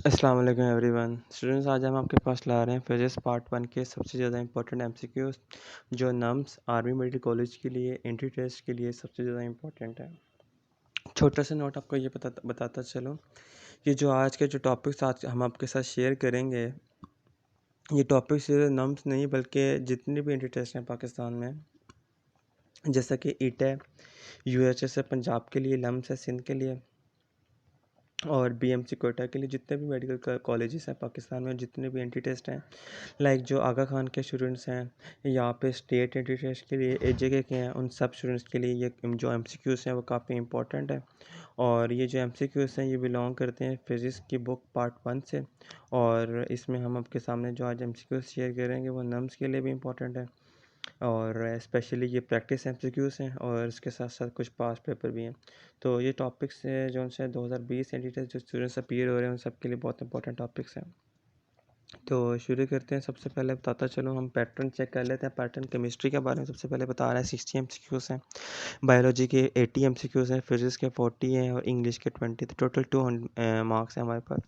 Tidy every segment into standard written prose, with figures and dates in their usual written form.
अस्सलाम वालेकुम everyone. Students, आज हम आपके पास ला रहे हैं फिजिक्स पार्ट 1 के सबसे ज़्यादा इंपॉर्टेंट एमसीक्यूज जो नम्स आर्मी मेडिकल कॉलेज के लिए एंट्री टेस्ट के लिए सबसे ज़्यादा इंपॉर्टेंट है। छोटा सा नोट आपको ये बताता चलो कि जो आज के जो टॉपिक्स आज हम आपके साथ शेयर करेंगे, ये टॉपिक्स नम्स नहीं बल्कि जितने भी एंट्री टेस्ट हैं पाकिस्तान में, जैसा कि ईट है, यूएचएस है पंजाब के लिए, लम्स है सिंध के लिए, और बीएमसी कोटा के लिए, जितने भी मेडिकल कॉलेजेस हैं पाकिस्तान में, जितने भी एंट्री टेस्ट हैं, लाइक जो आगा खान के स्टूडेंट्स हैं, यहाँ पे स्टेट एंट्री टेस्ट के लिए एजेके के हैं, उन सब स्टूडेंट्स के लिए ये जो एमसीक्यूज़ हैं वो काफ़ी इंपॉर्टेंट है। और ये जो एमसीक्यूज़ हैं ये बिलोंग करते हैं फिज़िक्स की बुक पार्ट 1 से, और इसमें हम आपके सामने जो आज एमसीक्यूज़ शेयर करेंगे वो नम्स के लिए भी इंपॉर्टेंट है, और स्पेशली ये प्रैक्टिस एमसीक्यूज़ हैं और इसके साथ साथ कुछ पास पेपर भी हैं। तो ये टॉपिक्स जो उनसे 2020 एंट्री टेस्ट जो स्टूडेंट्स अपीयर हो रहे हैं उन सब के लिए बहुत इंपॉर्टेंट टॉपिक्स हैं। तो शुरू करते हैं। सबसे पहले बताता चलो, हम पैटर्न चेक कर लेते हैं। पैटर्न केमिस्ट्री के बारे में सबसे पहले बता रहा है 60 एमसीक्यूज़ हैं, बायोलॉजी के 80 एमसीक्यूज़ हैं, फिजिक्स के 40 हैं और इंग्लिश के 20। तो टोटल 200 मार्क्स हैं हमारे पास।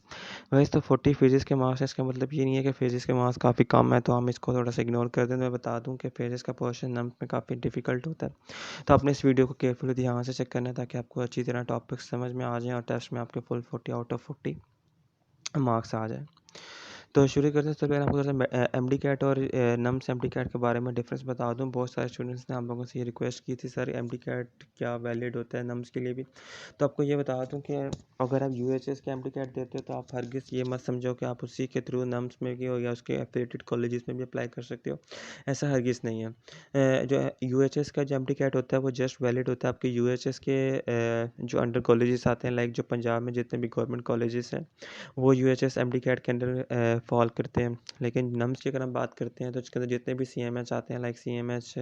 वैसे तो 40 फिजिक्स के मार्क्स हैं, इसका मतलब ये नहीं है कि फिजिक्स के मार्क्स काफ़ी कम है तो हम इसको थोड़ा सा इग्नोर कर दें। तो मैं बता दूं कि फिजिक्स का पोर्शन नम्स में काफ़ी डिफिकल्ट होता है, तो आपने इस वीडियो को केयरफुली ध्यान से चेक करना है ताकि आपको अच्छी तरह टॉपिक्स समझ में आ जाएँ और टेस्ट में आपके फुल 40 आउट ऑफ 40 मार्क्स आ जाए। तो शुरू करते हैं। सबसे पहले आपको थोड़ा एमडी कैट और नम्स एमडी कैट के बारे में डिफरेंस बता दूं। बहुत सारे स्टूडेंट्स ने हम लोगों से ये रिक्वेस्ट की थी, सर एमडी कैट क्या वैलिड होता है नम्स के लिए भी। तो आपको ये बता दूं कि अगर आप यूएचएस के एमडी कैट देते हो तो आप हरगिज़ ये मत समझो कि आप उसी के थ्रू नम्स में भी हो या उसके एफिलिएटेड कॉलेजेस में भी अप्लाई कर सकते हो। ऐसा हरगिज़ नहीं है। जो यूएचएस का जो एमडी कैट होता है वो जस्ट वैलिड होता है आपके यूएचएस के जो अंडर कॉलेजेस आते हैं, लाइक जो पंजाब में जितने भी गवर्नमेंट कॉलेजेस हैं वो यूएचएस एमडी कैट के अंडर फॉल करते हैं। लेकिन नम्स की अगर हम बात करते हैं तो इसके अंदर जितने भी सीएमएच आते हैं, लाइक सीएमएच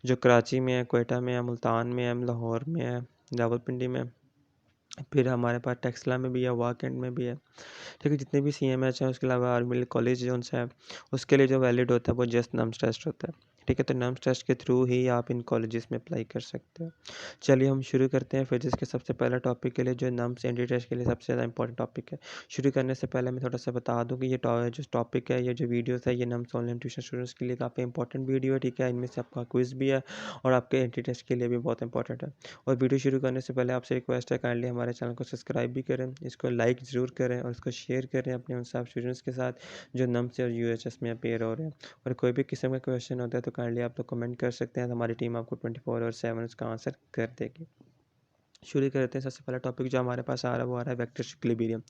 जो कराची में है, क्वेटा में है, मुल्तान में है, लाहौर में है, रावलपिंडी में, फिर हमारे पास टेक्सला में भी है, वाकएंड में भी है। ठीक है, जितने भी सीएमएच हैं उसके अलावा आर्मी कॉलेज जो है उसके लिए जो वैलिड होता है वो जस्ट नम्स टेस्ट होता है। ठीक है, तो नम्स टेस्ट के थ्रू ही आप इन कॉलेजेस में अप्लाई कर सकते हो। चलिए हम शुरू करते हैं फिजिक्स के सबसे पहला टॉपिक के लिए, जो नम्स एंट्री टेस्ट के लिए सबसे ज़्यादा इंपॉर्टेंट टॉपिक है। शुरू करने से पहले मैं थोड़ा सा बता दूं कि ये जो टॉपिक है, ये जो वीडियोस है, ये नम्स ऑनलाइन ट्यूशन स्टूडेंट्स के लिए काफ़ी इंपॉर्टेंट वीडियो है। ठीक है, इनमें से आपका क्विज भी है और आपके एंट्री टेस्ट के लिए भी बहुत इंपॉर्टेंट है। और वीडियो शुरू करने से पहले आपसे रिक्वेस्ट है, काइंडली हमारे चैनल को सब्सक्राइब भी करें, इसको लाइक ज़रूर करें और इसको शेयर करें अपने उन सब स्टूडेंट्स के साथ जो नम्स और यूएचएस में अपेयर हो रहे हैं। और कोई भी किस्म का क्वेश्चन होता है तो काइंडली आप लोग कमेंट कर सकते हैं, तो हमारी टीम आपको 24/7 उसका आंसर कर देगी। शुरू करते हैं। सबसे पहला टॉपिक जो हमारे पास आ रहा है वो आ रहा है वेक्टर्स इक्विलिब्रियम।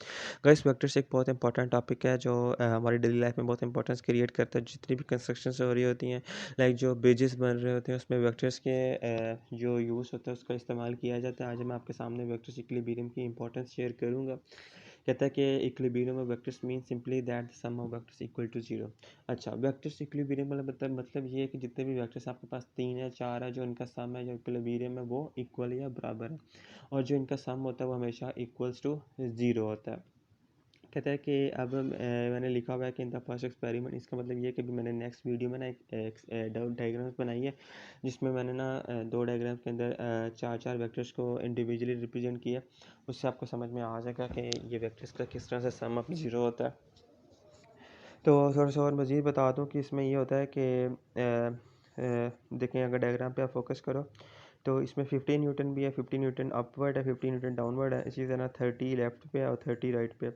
गाइस, वेक्टर्स एक बहुत इंपॉर्टेंट टॉपिक है जो हमारी डेली लाइफ में बहुत इंपॉर्टेंस क्रिएट करता है। जितनी भी कंस्ट्रक्शन हो रही होती हैं, लाइक जो ब्रिजेस बन रहे होते हैं, उसमें वेक्टर्स के जो यूज़ होता है उसका इस्तेमाल किया जाता है। आज मैं आपके सामने वेक्टर्स इक्विलिब्रियम की इंपॉर्टेंस शेयर करूँगा। कहता है कि equilibrium of vectors mean simply that the sum of vectors equal to zero. अच्छा, वेक्टर्स इक्विलिब्रियम मतलब ये है कि जितने भी वेक्टर्स आपके पास 3 है 4 है, जो इनका सम है, जो इक्विलिब्रियम है वो इक्वल या बराबर है, और जो इनका सम होता है वो हमेशा इक्वल्स टू ज़ीरो होता है। कहता है कि अब मैंने लिखा हुआ है कि इन द फर्स्ट एक्सपेरिमेंट, इसका मतलब ये है कि भी मैंने नेक्स्ट वीडियो में ना एक डायग्राम्स बनाई है जिसमें मैंने ना दो डायग्राम्स के अंदर चार चार वेक्टर्स को इंडिविजुअली रिप्रेजेंट किया। उससे आपको समझ में आ जाएगा कि ये वेक्टर्स का किस तरह से सम अप ज़ीरो होता है। तो थोड़ा सा और मज़ीद बता दूँ कि इसमें ये होता है कि देखें, अगर डायग्राम पे आप फोकस करो तो इसमें 15 न्यूटन भी है, 15 न्यूटन अपवर्ड है, 15 न्यूटन डाउनवर्ड है, इसी तरह 30 लेफ्ट पे है और 30 राइट पे।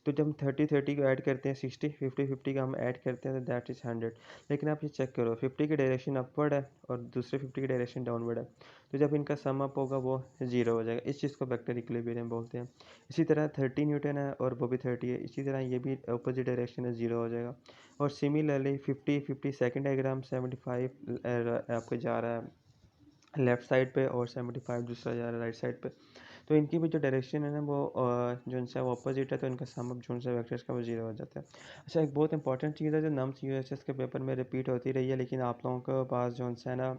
तो जब हम 30 को ऐड करते हैं 60, 50 का हम ऐड करते हैं तो दैट इज़ 100। लेकिन आप ये चेक करो, 50 की डायरेक्शन अपवर्ड है और दूसरे 50 की डायरेक्शन डाउनवर्ड है, तो जब इनका सम अप होगा वो ज़ीरो हो जाएगा। इस चीज़ को वेक्टर इक्विलिब्रियम बोलते हैं। इसी तरह 30 न्यूटन है और वो भी 30 है, इसी तरह ये भी अपोजिट डायरेक्शन है, ज़ीरो हो जाएगा। और सिमिलरली 50 सेकेंड डायग्राम 75 आपको जा रहा है लेफ़्ट साइड पे और 75 दूसरा जा रहा है राइट साइड पे। तो इनकी भी जो डायरेक्शन है ना वो जो उनसे वो अपोजिट है, तो इनका सम अप जो उनसे वेक्टर्स का वो जीरो हो जाता है। अच्छा, एक बहुत इंपॉर्टेंट चीज़ है जो नम्स यूएचएस के पेपर में रिपीट होती रही है, लेकिन आप लोगों के पास जो है ना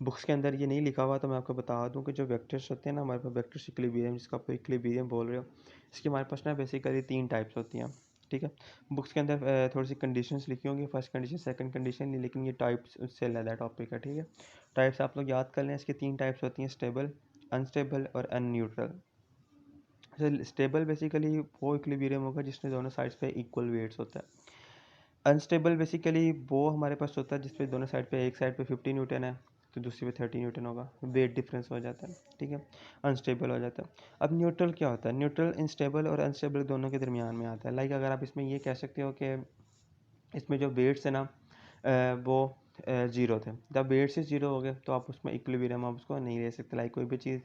बुक्स के अंदर ये नहीं लिखा हुआ, तो मैं आपको बता दूं कि जो वेक्टर्स होते हैं ना, हमारे पास वेक्टर्स इक्विलिब्रियम, जिसको आप इक्विलिब्रियम बोल रहे हो, इसकी हमारे पास ना बेसिकली 3 टाइप्स होती हैं। ठीक है, बुक्स के अंदर थोड़ी सी कंडीशंस लिखी होंगी, फर्स्ट कंडीशन सेकंड कंडीशन नहीं, लेकिन ये टाइप्स उससे अलग टॉपिक है। ठीक है, टाइप्स आप लोग याद कर लें, इसकी 3 टाइप्स होती हैं, स्टेबल, अनस्टेबल और अनन्यूट्रल। जैसे स्टेबल बेसिकली वो इक्विलिब्रियम होगा जिसमें दोनों साइड्स पे इक्वल वेट्स होता है। अनस्टेबल बेसिकली वो हमारे पास होता है जिसपे दोनों साइड पे, एक साइड पे 50 न्यूटन है तो दूसरी पे 30 न्यूटन होगा, वेट डिफरेंस हो जाता है, ठीक है, अनस्टेबल हो जाता है। अब न्यूट्रल क्या होता है? न्यूट्रल इंस्टेबल और अनस्टेबल दोनों के दरमियान में आता है। लाइक अगर आप इसमें ये कह सकते हो कि इसमें जो वेट्स है ना वो ज़ीरो थे, जब वेट से ज़ीरो हो गए तो आप उसमें इक्विलिब्रियम आप उसको नहीं ले सकते। लाइक कोई भी चीज़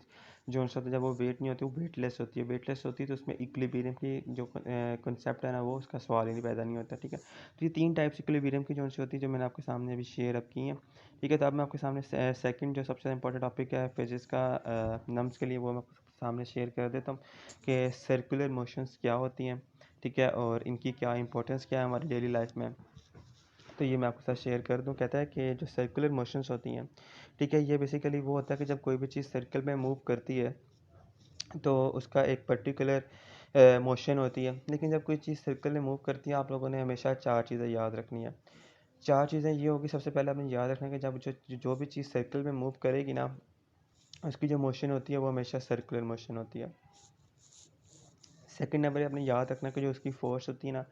जो सा जब वो वेट नहीं होती वो वेटलेस होती है, वेटलेस होती है तो उसमें इक्विलिब्रियम की जो कंसेप्ट है ना वो उसका सवाल ही नहीं पैदा नहीं होता, ठीक है। तो ये तीन टाइप्स इक्विलिब्रियम की जो सी होती है जो मैंने आपके सामने अभी शेयर अप की हैं, ठीक है। तो अब मैं आपके सामने सेकंड जो सबसे इंपॉर्टेंट टॉपिक है फिजिक्स का नम्स के लिए, वो मैं आपके सामने शेयर कर देता हूँ कि सर्कुलर मोशंस क्या होती हैं, ठीक है, और इनकी क्या इंपॉर्टेंस क्या है हमारी डेली लाइफ में। तो ये मैं आपके साथ शेयर कर दूं। कहता है कि जो सर्कुलर मोशंस होती हैं, ठीक है, ये बेसिकली वो होता है कि जब कोई भी चीज़ सर्कल में मूव करती है तो उसका एक पर्टिकुलर मोशन होती है। लेकिन जब कोई चीज़ सर्कल में मूव करती है आप लोगों ने हमेशा चार चीज़ें याद रखनी है। चार चीज़ें ये होगी, सबसे पहले आपने याद रखना है कि जब जो भी चीज़ सर्कल में मूव करेगी ना उसकी जो मोशन होती है वो हमेशा सर्कुलर मोशन होती है। सेकंड नंबर पे आपने याद रखना कि जो उसकी फोर्स होती है ना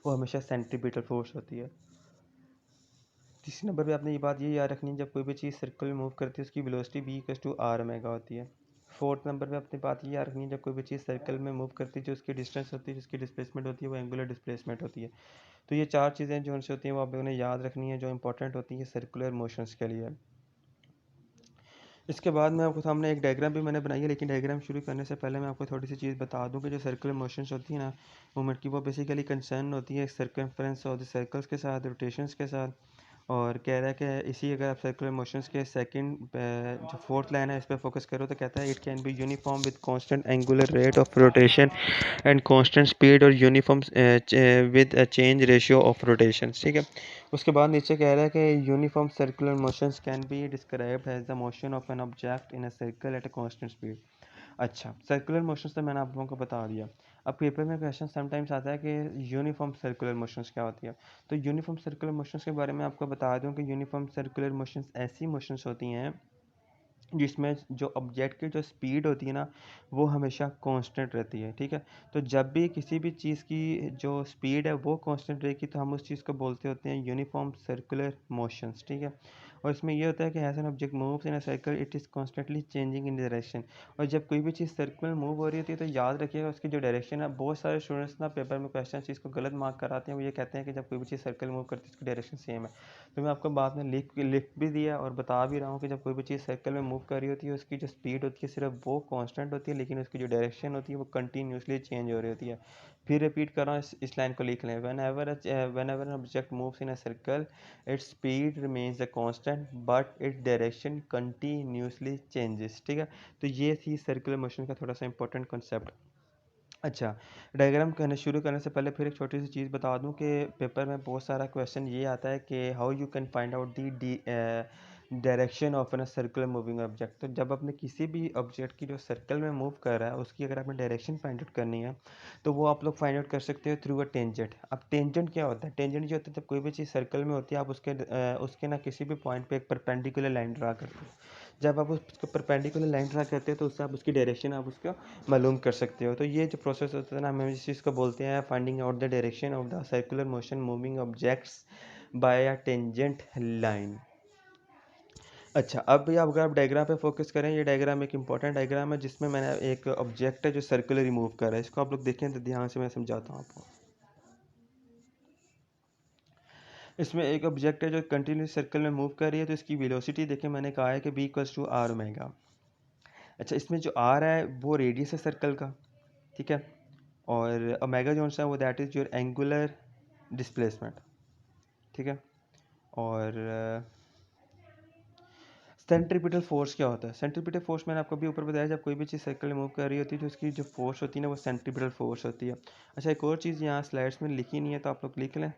वो हमेशा सेंट्रीपिटल फोर्स होती है। तीसरे नंबर पे आपने ये याद रखनी है जब कोई भी चीज़ सर्कल में मूव करती है उसकी velocity v equals to R omega होती है। फोर्थ नंबर पे अपनी बात ये याद रखनी है जब कोई भी चीज़ सर्कल में मूव करती है जो उसकी डिस्टेंस होती है, जिसकी डिस्प्लेसमेंट होती है वो एंगुलर डिस्प्लेसमेंट होती है। तो ये चार चीज़ें जो उनसे होती हैं वो आप लोगों ने याद रखनी है जो इंपॉर्टेंट होती है सर्कुलर मोशंस के लिए। इसके बाद मैं आपको सामने एक डायग्राम भी मैंने बनाई है, लेकिन डायग्राम शुरू करने से पहले मैं आपको थोड़ी सी चीज़ बता दूं कि जो सर्कुलर मोशंस होती है ना मूवमेंट की, वो बेसिकली कंसर्न होती है सर्कमफ्रेंस ऑफ द सर्कल्स के साथ, रोटेशंस के साथ। और कह रहा है कि इसी अगर आप सर्कुलर मोशंस के सेकंड जो फोर्थ लाइन है इस पर फोकस करो तो कहता है it can be uniform with constant angular rate of rotation and constant speed और uniform with a change ratio of rotation, ठीक है। उसके बाद नीचे कह रहा है कि uniform circular motions can be described as the motion of an object in a circle at a constant speed. अच्छा, सर्कुलर मोशंस तो मैंने आप लोगों को बता दिया। अब पेपर में क्वेश्चन समटाइम्स आता है कि यूनिफॉर्म सर्कुलर मोशंस क्या होती है। तो यूनिफॉर्म सर्कुलर मोशंस के बारे में आपको बता दूं कि यूनिफॉर्म सर्कुलर मोशंस ऐसी मोशंस होती हैं जिसमें जो ऑब्जेक्ट की जो स्पीड होती है ना वो हमेशा कांस्टेंट रहती है, ठीक है। तो जब भी किसी भी चीज़ की जो स्पीड है वो कांस्टेंट रहेगी तो हम उस चीज़ को बोलते होते हैं यूनिफॉर्म सर्कुलर मोशंस, ठीक है। और इसमें ये होता है कि as an object moves in a circle it is constantly changing in direction. और जब कोई भी चीज़ सर्कल में मूव हो रही होती है तो याद रखिएगा उसकी जो डायरेक्शन है। बहुत सारे स्टूडेंट्स ना पेपर में क्वेश्चन चीज़ को गलत मार्क कराते हैं, वो ये कहते हैं कि जब कोई भी चीज़ सर्कल मूव करती है उसकी डायरेक्शन सेम है। तो मैं आपको बाद में लिख भी दिया और बता भी रहा हूँ कि जब कोई भी चीज़ सर्कल में मूव कर रही होती है उसकी जो स्पीड होती है सिर्फ वो कांस्टेंट होती है, लेकिन उसकी जो डायरेक्शन होती है वो कंटिन्यूसली चेंज हो रही होती है। फिर रिपीट कर रहा हूँ, इस लाइन को लिख लें। When ever N object moves in a circle its speed remains the constant but its direction continuously changes, ठीक है। तो ये थी सर्कुलर मोशन का थोड़ा सा इंपॉर्टेंट कॉन्सेप्ट। अच्छा, डायग्राम करने शुरू करने से पहले फिर एक छोटी सी चीज़ बता दूं कि पेपर में बहुत सारा क्वेश्चन ये आता है कि how you can find out the direction of an circular moving object. तो जब आपने किसी भी ऑब्जेक्ट की जो सर्कल में मूव कर रहा है उसकी अगर आपने डायरेक्शन फाइंड आउट करनी है तो वो आप लोग फाइंड आउट कर सकते हो थ्रू अ टेंजेंट। अब टेंजेंट क्या होता है? टेंजेंट जो होता है जब कोई भी चीज़ सर्कल में होती है आप उसके ना किसी भी पॉइंट पे एक परपेंडिकुलर लाइन ड्रा करते हो। जब आप उसको परपेंडिकुलर लाइन ड्रा करते हो तो उससे आप उसकी डायरेक्शन आप उसको मालूम कर सकते हो। तो ये जो प्रोसेस होता है ना हम इस चीज़ को बोलते हैं finding out the direction of the circular motion moving objects by a tangent line. अच्छा, अब भी आप अगर आप डायग्राम पे फोकस करें, ये डायग्राम एक इंपॉर्टेंट डायग्राम है जिसमें मैंने एक ऑब्जेक्ट है जो सर्कुलर मूव कर रहा है। इसको आप लोग देखें तो ध्यान से मैं समझाता हूँ आपको। इसमें एक ऑब्जेक्ट है जो कंटिन्यूस सर्कल में मूव कर रही है, तो इसकी वेलोसिटी देखें, मैंने कहा है कि v equals to R omega. अच्छा, इसमें जो आर है वो रेडियस है सर्कल का, ठीक है, और ओमेगा जो सा है वो that is your angular displacement, ठीक है। और सेंट्रीपिटल फोर्स क्या होता है? सेंट्रीपिटल फोर्स मैंने आपको भी ऊपर बताया, जब कोई भी चीज़ सर्कल में मूव कर रही होती है तो उसकी जो फोर्स होती है ना वो सेंट्रीपिटल फोर्स होती है। अच्छा, एक और चीज़ यहाँ स्लाइड्स में लिखी नहीं है तो आप लोग लिख लें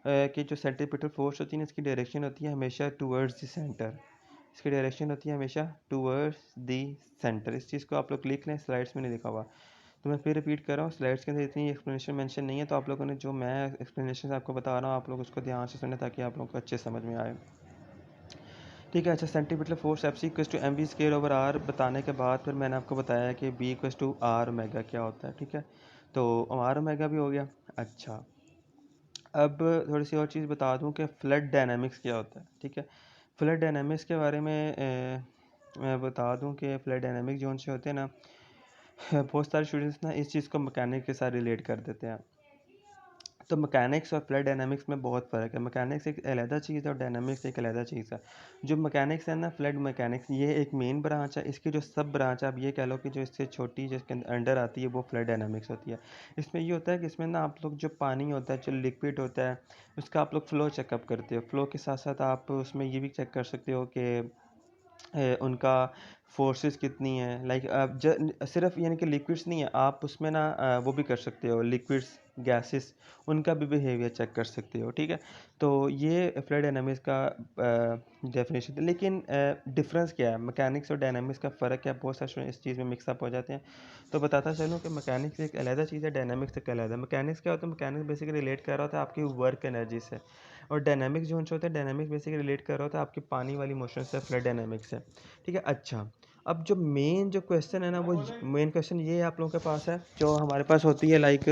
कि जो सेंट्रीपिटल फोर्स होती है ना इसकी डायरेक्शन होती है हमेशा टूवर्ड्स द सेंटर। इसकी डायरेक्शन होती है हमेशा टूवर्ड्स द सेंटर। इस चीज़ को आप लोग लिख लें, स्लाइड्स में नहीं लिखा हुआ। तो मैं फिर रिपीट कर रहा हूँ, स्लाइड्स के अंदर इतनी एक्सप्लेनेशन मेंशन नहीं है, तो आप लोगों ने जो मैं एक्सप्लेनेशन आपको बता रहा हूँ आप लोग उसको ध्यान से सुने ताकि आप लोगों को अच्छे समझ में आए। ठीक है। अच्छा, centimetre force F C equal to M V square over R बताने के बाद फिर मैंने आपको बताया कि B equal to R omega क्या होता है। ठीक है, तो आर ओमेगा भी हो गया। अच्छा, अब थोड़ी सी और चीज़ बता दूं कि फ्लड डायनामिक्स क्या होता है। ठीक है, फ्लड डायनामिक्स के बारे में मैं बता दूं कि फ्लड डायनामिक्स जो उनसे होते हैं ना, बहुत सारे स्टूडेंट्स ना इस चीज़ को मैकेनिक के साथ रिलेट कर देते हैं। तो मैकेनिक्स और फ्लड डायनामिक्स में बहुत फ़र्क है। मैकेनिक्स एक अलहदा चीज़ है और डायनामिक्स एक अलहदा चीज़ है। जो मैकेनिक्स है ना, फ्लड मैकेनिक्स, ये एक मेन ब्रांच है। इसकी जो सब ब्रांच है, आप ये कह लो कि जो इससे छोटी जिसके अंडर आती है वो फ्लड डायनामिक्स होती है। इसमें ये होता है कि इसमें ना आप लोग जो पानी होता है, जो लिक्विड होता है, उसका आप लोग फ़्लो चेकअप करते हो। फ़्लो के साथ साथ आप उसमें ये भी चेक कर सकते हो कि उनका फोर्सेस कितनी है। लाइक आप सिर्फ यानी कि लिक्विड्स नहीं है, आप उसमें ना वो भी कर सकते हो, लिक्विड्स गैसेस, उनका भी बिहेवियर चेक कर सकते हो। ठीक है, तो ये फ्लूइड डायनामिक्स का डेफिनेशन है। लेकिन डिफरेंस क्या है, मैकेनिक्स और डायनामिक्स का फ़र्क क्या है? बहुत सारे इस चीज़ में मिक्सअप हो जाते हैं। तो बताता चलूँ कि मैकेनिक्स एक अलहदा चीज़ है, डायनामिक्स एक अलहदा। मैकेनिक्स क्या होता है? मैकेनिक्स बेसिकली रिलेट कर रहा होता है आपकी वर्क एनर्जी से, और डायनामिक्स जो होते हैं, डायनामिक्स बेसिकली रिलेट कर रहा होता है आपकी पानी वाली मोशन से, फ्लड डायनामिक्स से। ठीक है, अच्छा, अब जो मेन जो क्वेश्चन है ना, वो मेन क्वेश्चन ये आप लोगों के पास है, जो हमारे पास होती है, लाइक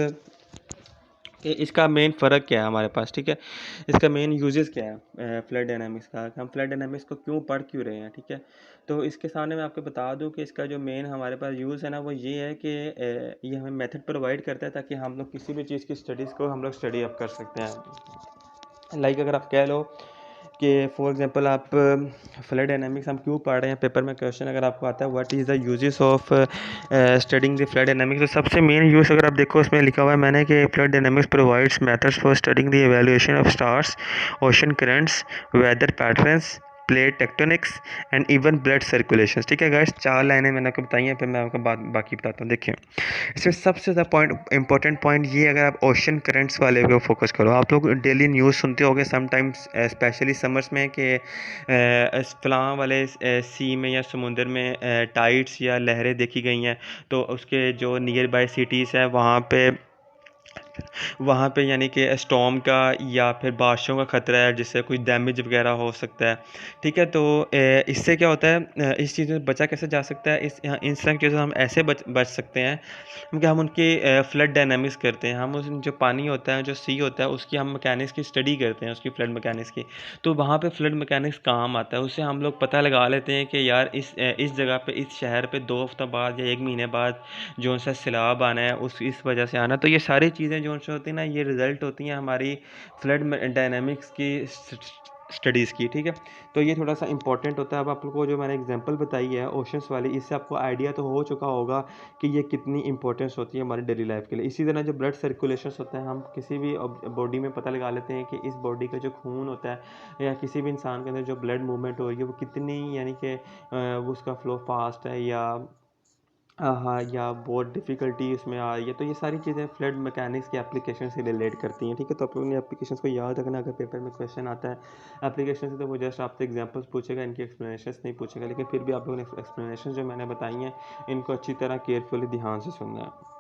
कि इसका मेन फ़र्क क्या है हमारे पास। ठीक है, इसका मेन यूजेस क्या है फ्लड डायनामिक्स का, हम फ्लड डायनामिक्स को क्यों पढ़ क्यों रहे हैं। ठीक है, तो इसके सामने मैं आपको बता दूं कि इसका जो मेन हमारे पास यूज़ है ना, वो ये है कि ये हमें मेथड प्रोवाइड करता है ताकि हम लोग किसी भी चीज़ की स्टडीज़ को हम लोग स्टडी अप कर सकते हैं। लाइक अगर आप कह लो कि फॉर एग्जांपल आप फ्लड डायनामिक्स हम क्यों पढ़ रहे हैं, पेपर में क्वेश्चन अगर आपको आता है what is the uses of studying the flood dynamics, तो सबसे मेन यूज़ अगर आप देखो उसमें लिखा हुआ है मैंने कि fluid dynamics provides methods for studying the evaluation of stars, ocean currents, weather patterns, plate tectonics and even blood circulation. ठीक है गाइस, 4 लाइनें मैंने आपको बताई हैं, फिर मैं आपको बाकी बताता हूँ। देखिए, इसमें सबसे ज़्यादा पॉइंट इंपॉर्टेंट पॉइंट ये, अगर आप ओशन करंट्स वाले पे फोकस करो, आप लोग डेली न्यूज़ सुनते होगे समटाइम्स, स्पेशली समर्स में, कि फलां वाले सी में या समुंदर में टाइड्स या लहरें देखी गई हैं, तो उसके जो नियर बाय सिटीज़ है वहाँ पे यानी कि स्टॉर्म का या फिर बारिशों का ख़तरा है, जिससे कोई डैमेज वगैरह हो सकता है। ठीक है, तो इससे क्या होता है, इस चीज़ में बचा कैसे जा सकता है, इन सब चीज़ों से हम ऐसे बच सकते हैं क्योंकि हम उनकी फ्लड डायनामिक्स करते हैं। हम उस जो पानी होता है, जो सी होता है, उसकी हम मैकेनिक्स की स्टडी करते हैं, उसकी फ्लड मैकेनिक्स की। तो वहाँ पे फ्लड मैकेनिक्स काम आता है, उससे हम लोग पता लगा लेते हैं कि यार इस जगह पे, इस शहर पे 2 हफ्ता बाद या 1 महीने बाद जो सा सैलाब आना है, उस इस वजह से आना। तो ये सारी चीज़ें जो से होती हैं ना, ये रिज़ल्ट होती हैं हमारी फ्लड डायनामिक्स की स्टडीज़ की। ठीक है, तो ये थोड़ा सा इंपॉर्टेंट होता है। अब आप लोगों को जो मैंने एग्जांपल बताई है ओशंस वाली, इससे आपको आइडिया तो हो चुका होगा कि ये कितनी इंपॉर्टेंस होती है हमारी डेली लाइफ के लिए। इसी तरह जो ब्लड सर्कुलेशन होता है, हम किसी भी बॉडी में पता लगा लेते हैं कि इस बॉडी का जो खून होता है या किसी भी इंसान के अंदर जो ब्लड मूवमेंट हो रही है वो कितनी, यानी कि वो उसका फ्लो फास्ट है या हाँ, या बहुत डिफ़िकल्टी उसमें आ रही है। तो ये सारी चीज़ें फ्लड मैकेनिक्स की एप्लीकेशन से रिलेट करती हैं। ठीक है, तो आप लोगों ने एप्लीकेशंस को याद रखना, अगर पेपर में क्वेश्चन आता है एप्लीकेशन से, तो वो जस्ट आपसे एग्जांपल्स पूछेगा, इनकी एक्सप्लेनेशंस नहीं पूछेगा। लेकिन फिर भी आप लोगों ने एक्सप्लेनेशन जो मैंने बताई हैं, इनको अच्छी तरह केयरफुली ध्यान से सुनना है।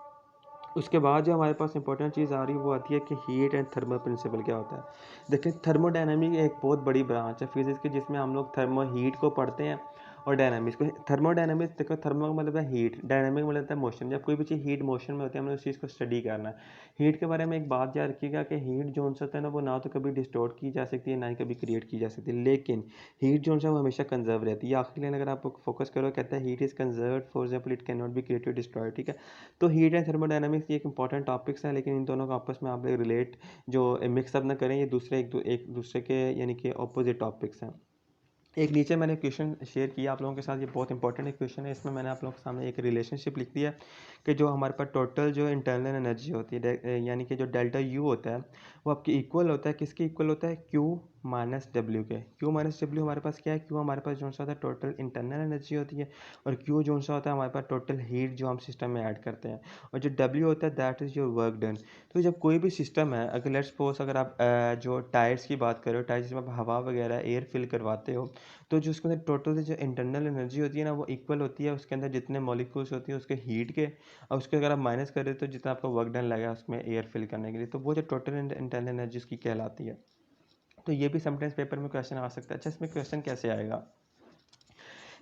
उसके बाद जो हमारे पास इंपॉर्टेंट चीज़ आ रही है वो आती है कि हीट एंड थर्मल प्रिंसिपल क्या होता है। देखिए, थर्मोडायनामिक एक बहुत बड़ी ब्रांच है फिजिक्स की, जिसमें हम लोग थर्मो हीट को पढ़ते हैं और डायनामिक्स को। थर्मोडायनामिक्स देखो, थर्मो का मतलब है हीट, डायनामिक मतलब है मोशन। जब कोई भी चीज़ हीट मोशन में होती है, हमें उस चीज़ को स्टडी करना है। हीट के बारे में एक बात याद रखिएगा कि हीट जो होता है ना, वो ना तो कभी डिस्टोर्ट की जा सकती है, ना ही कभी क्रिएट की जा सकती है। लेकिन हीट जो है वो हमेशा कंजर्व रहती है। आखिरी लाइन अगर आप फोकस करो, कहता है heat is conserve, for example it can not be created destroyed. ठीक है, तो हीट एंड थर्मोडायनामिक्स ये एक इंपॉर्टेंट टॉपिक्स हैं, लेकिन इन दोनों को आपस में आप लोग रिलेट जो मिक्सअप ना करें, ये एक दूसरे के यानी कि ऑपोजिट टॉपिक्स हैं। एक नीचे मैंने क्वेश्चन शेयर किया आप लोगों के साथ, ये बहुत इंपॉर्टेंट क्वेश्चन है। इसमें मैंने आप लोगों के सामने एक रिलेशनशिप लिख दिया कि जो हमारे पास टोटल जो इंटरनल एनर्जी होती है, यानी कि जो डेल्टा यू होता है, वो आपकी इक्वल होता है, किसके इक्वल होता है, क्यू माइनस डब्ल्यू के। क्यू माइनस डब्ल्यू हमारे पास क्या है, क्यू हमारे पास जो सा होता है टोटल इंटरनल एनर्जी होती है, और क्यू जो सा होता है हमारे पास टोटल हीट जो हम सिस्टम में ऐड करते हैं, और जो डब्ल्यू होता है that is your work done. तो जब कोई भी सिस्टम है, अगर लेट्स सपोज अगर आप जो टायर्स की बात करो, टायर्स जिसमें आप हवा वगैरह एयर फिल करवाते हो, तो जो उसके अंदर टोटल जो इंटरनल एनर्जी होती है ना, वो इक्वल होती है उसके अंदर जितने मॉलिक्यूल्स होती हैं उसके हीट के, और उसके अगर आप माइनस करें तो जितना आपका वर्क डन लगा उसमें एयर फिल करने के लिए, तो वो जो टोटल इंटरनल एनर्जी उसकी कहलाती है। तो ये भी समटाइम्स पेपर में क्वेश्चन आ सकता है। अच्छा, इसमें क्वेश्चन कैसे आएगा,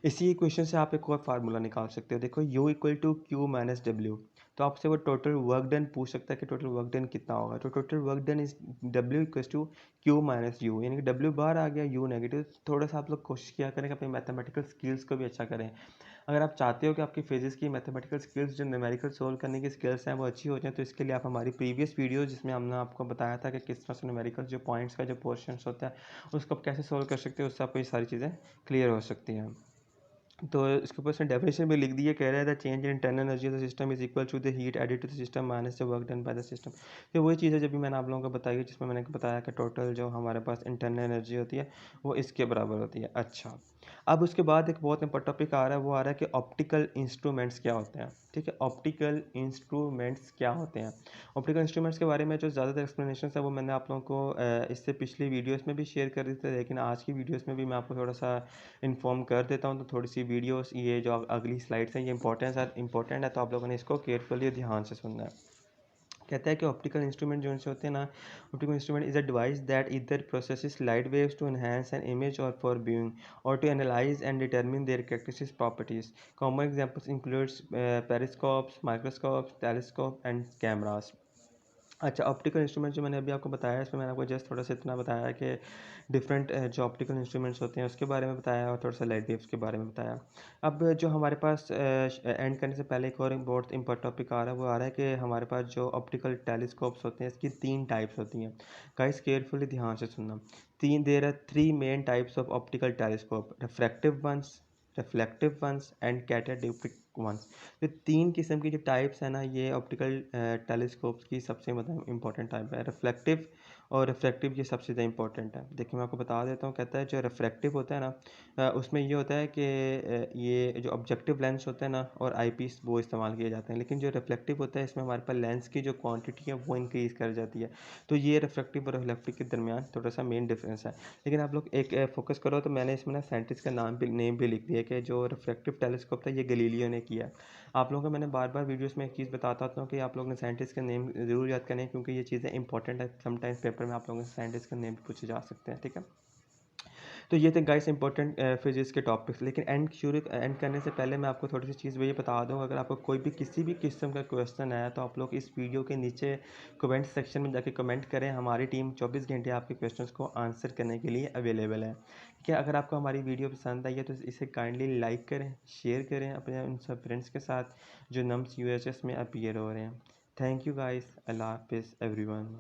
इसी इक्वेशन से आप एक और फार्मूला निकाल सकते हो। देखो U equal to Q minus W, तो आपसे वो टोटल वर्क डन पूछ सकता है कि टोटल वर्क डन कितना होगा। तो total work done is W equal to Q minus U, यानी कि W बाहर आ गया, U नेगेटिव। थोड़ा सा आप लोग कोशिश किया करें कि अपनी मैथमेटिकल स्किल्स को भी अच्छा करें। अगर आप चाहते हो कि आपकी फिजिक्स की मैथमेटिकल स्किल्स, जो न्यूमेरिकल सोल्व करने की स्किल्स हैं, वो अच्छी हो जाए, तो इसके लिए आप हमारी प्रीवियस वीडियो जिसमें हमने आपको बताया था कि किस तरह से न्यूमेरिकल जो पॉइंट्स का जो पोर्शन होता है उसको आप कैसे सोल्व कर सकते हो, उससे आपको ये सारी चीज़ें क्लियर हो सकती हैं। तो इसके ऊपर उसने डेफिनेशन भी लिख दी है, कह रहा है the change in internal energy of the system is equal to the heat added to the system minus the work done by the system. तो वही चीज़ है जब भी मैंने आप लोगों को बताई है, जिसमें मैंने बताया कि टोटल जो हमारे पास इंटरनल एनर्जी होती है वो इसके बराबर होती है। अच्छा, अब उसके बाद एक बहुत इंपॉर्टेंट टॉपिक आ रहा है, वो आ रहा है कि ऑप्टिकल इंस्ट्रूमेंट्स क्या होते हैं। ठीक है, ऑप्टिकल इंस्ट्रूमेंट्स क्या होते हैं। ऑप्टिकल इंस्ट्रूमेंट्स के बारे में जो ज़्यादातर एक्सप्लेनेशन है वो मैंने आप लोगों को इससे पिछली वीडियोस में भी शेयर कर दी थी, लेकिन आज की वीडियोस में भी मैं आपको थोड़ा सा इन्फॉर्म कर देता हूँ। तो थोड़ी सी वीडियोस, ये जो अगली स्लाइड्स हैं, ये इंपॉर्टेंट है, तो आप लोगों ने इसको केयरफुली ध्यान से सुनना है। कहता है कि ऑप्टिकल इंस्ट्रूमेंट जो उनसे होते हैं ना, optical instrument is a device that either processes light waves to enhance an image or for viewing or to analyse and determine their characteristic properties. Common examples includes periscopes, microscopes, telescope and cameras. अच्छा, optical instrument जो मैंने अभी आपको बताया है, इसमें मैंने आपको जस्ट थोड़ा सा इतना बताया है कि डिफरेंट जो ऑप्टिकल इंस्ट्रूमेंट्स होते हैं उसके बारे में बताया और थोड़ा सा लाइट वेव्स के बारे में बताया। अब जो हमारे पास एंड करने से पहले एक और बहुत इंपॉर्टेंट टॉपिक आ रहा है, वो आ रहा है कि हमारे पास जो ऑप्टिकल टेलीस्कोप्स होते हैं इसकी 3 टाइप्स होती हैं। गाइस केयरफुली ध्यान से सुनना। There are 3 main types of optical telescope, refractive ones, reflective ones and catadioptric ones. तो 3 किस्म की जो टाइप्स है ना, ये ऑप्टिकल टेलीस्कोप्स की सबसे मतलब इंपॉर्टेंट टाइप है। रिफ्लेक्टिव और रिफ्रैक्टिव ये सबसे ज़्यादा इंपॉर्टेंट है। देखिए मैं आपको बता देता हूँ, कहता है जो रिफ्रैक्टिव होता है ना, उसमें ये होता है कि ये जो ऑब्जेक्टिव लेंस होता है ना और आईपीस वो इस्तेमाल किए जाते हैं। लेकिन जो रिफ्लेक्टिव होता है इसमें हमारे पास लेंस की जो क्वांटिटी है वो इंक्रीज़ कर जाती है। तो ये रिफ्रैक्टिव और रिफ्लेक्टिव के दरमियान थोड़ा सा मेन डिफरेंस है। लेकिन आप लोग एक फोकस करो, तो मैंने इसमें ना साइंटिस्ट का नेम भी लिख दिया कि जो रिफ्रैक्टिव टेलीस्कोप था ये गलीलियो ने किया। आप लोगों को मैंने बार बार वीडियोस में एक चीज़ बताता हूँ कि आप लोगों ने साइंटिस्ट का नेम ज़रूर याद करें, क्योंकि ये चीज़ें इंपॉर्टेंट है। समटाइम्स पेपर में आप लोगों से साइंटिस्ट का नेम भी पूछे जा सकते हैं। ठीक है, तो ये थे गाइस इंपॉर्टेंट फिजिक्स के टॉपिक्स। लेकिन एंड करने से पहले मैं आपको थोड़ी सी चीज़ ये बता दूँ, अगर आपको कोई भी किसी भी किस्म का क्वेश्चन है तो आप लोग इस वीडियो के नीचे कमेंट सेक्शन में जाके कमेंट करें। हमारी टीम 24 घंटे आपके क्वेश्चंस को आंसर करने के लिए अवेलेबल है। ठीक है, अगर आपको हमारी वीडियो पसंद आई है तो इसे काइंडली लाइक करें, शेयर करें अपने उन सब फ्रेंड्स के साथ जो नम्स यूएचएस में अपीयर हो रहे हैं। थैंक यू गाइस, अल्लाह हाफिज़ एवरीवन।